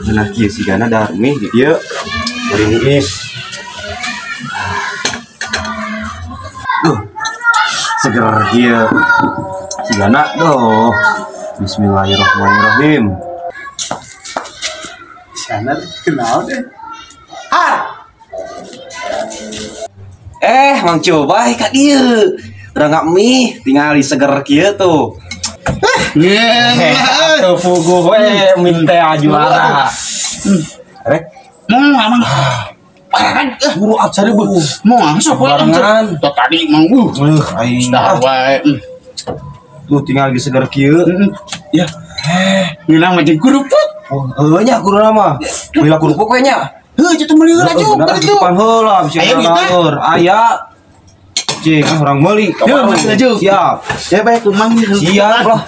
Nah kieu sigana Darmi di dieu bari nulis. Seger kieu sigana doh. Bismillahirrahmanirrahim. Sana kenal deh. Mang coba ka dieu. Udah nggak mie, tinggal di seger kieu tuh. Atuh puguh we minta juara. Rek, Mang. Buru acara bu. Mau masuk barengan. Tadi mang Aing wae. tuh tinggal di seger kieu. Ya. Ngilang macam kerupuk. Oh, nya kuruna mah. Mila kerupuk we nya. Itu meuli heula Bener itu. depan heula bisa Aya kita. ngalaur. Aya. Cing, orang meuli. Ya, masih aja. Siap. Ya baik mang. Siap lah.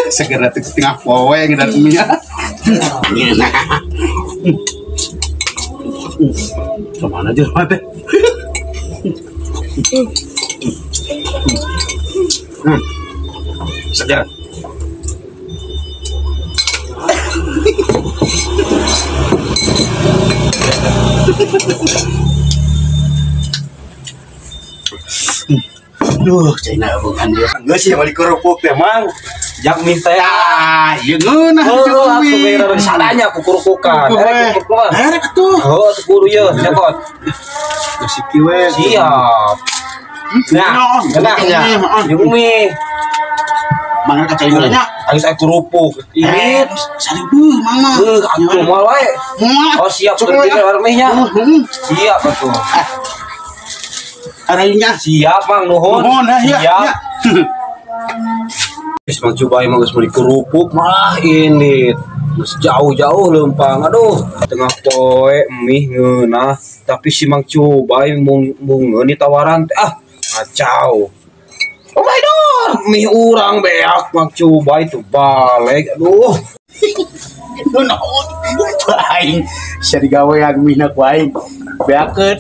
Segera tengah powe ngedar mie. Kemana aja mate? Seger. Cina bukan dia. Geus sih balik kerupuk teh mang. Jak minta ya. Iya ngeunah Oh, atuh bener sadanya ku kerupukan. Kerupuk mah. Erek atuh. Oh, atuh kudu ye, cekot. Geus kieu. Siap. Nah, kenanya. Yung mie. Mangga kaca nya. Ais aya kerupuk. Ini Saribu mama. atuh moal wae. Oh, siap seperti warmihnya. Siap atuh. Araynya Siap mang nuhun. Nuhun, ya, Siap. ya. Geus mang coba emang geus meuli kerupuk malah ini geus jauh-jauh leumpang. Aduh, tengah poe mie ngeunah tapi si mang coba mung ngeuni tawaran teh kacau. Oh my god, mie urang beak mang coba itu balik. Aduh. naon aing sia digawean mina ku aing beakeun